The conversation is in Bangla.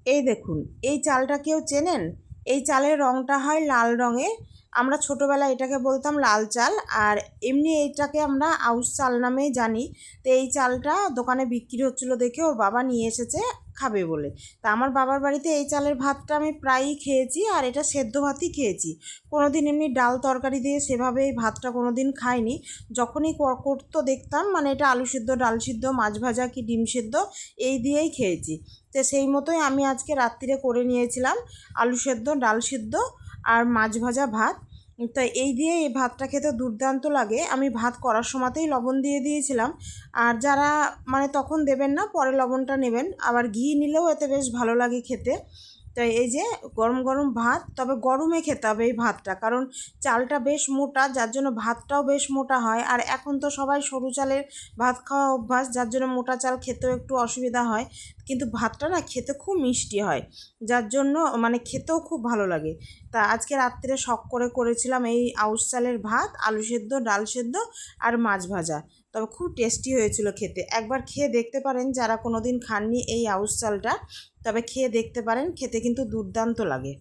এই দেখুন, এই চালটা কেউ চেনেন? এই চালের রঙটা হয় লাল রঙের। আমরা ছোটোবেলায় এটাকে বলতাম লাল চাল, আর এমনি এইটাকে আমরা আউশ চাল নামেই জানি। তো এই চালটা দোকানে বিক্রি হচ্ছিলো দেখে ওর বাবা নিয়ে এসেছে খাবে বলে। তা আমার বাবার বাড়িতে এই চালের ভাতটা আমি প্রায়ই খেয়েছি, আর এটা সেদ্ধ ভাতই খেয়েছি। কোনো দিন এমনি ডাল তরকারি দিয়ে সেভাবে এই ভাতটা কোনো দিন খাইনি। যখনই করতো দেখতাম, মানে এটা আলু সিদ্ধ, ডাল সিদ্ধ, মাছ ভাজা কি ডিম সিদ্ধ এই দিয়েই খেয়েছি। তো সেই মতোই আমি আজকে রাত্রিরে করে নিয়েছিলাম আলু সেদ্ধ, ডাল সিদ্ধ আর মাছ ভাজা ভাত। তো এই দিয়ে এই ভাতটা খেতে দুর্দান্ত লাগে। আমি ভাত করার সময়তেই লবণ দিয়ে দিয়েছিলাম। আর যারা মানে তখন দেবেন না, পরে লবণটা নেবেন, আবার ঘি নিলেও এতে বেশ ভালো লাগে খেতে। তাই এই যে গরম গরম ভাত, তবে গরমে খেতে হবে এই ভাতটা, কারণ চালটা বেশ মোটা, যার জন্য ভাতটাও বেশ মোটা হয়। আর এখন তো সবাই সরু চালের ভাত খাওয়া অভ্যাস, যার জন্য মোটা চাল খেতেও একটু অসুবিধা হয়। কিন্তু ভাতটা না খেতে খুব মিষ্টি হয়, যার জন্য মানে খেতেও খুব ভালো লাগে। তা আজকে রাত্রে শখ করে করেছিলাম এই আউশ চালের ভাত, আলু সেদ্ধ, ডাল সেদ্ধ আর মাছ ভাজা। তবে খুব টেস্টি হয়েছিল খেতে। একবার খেয়ে দেখতে পারেন যারা কোনো দিন খাননি এই আউশ চালটা, তবে খেয়ে দেখতে পারেন, খেতে কিন্তু দুর্দান্ত লাগে।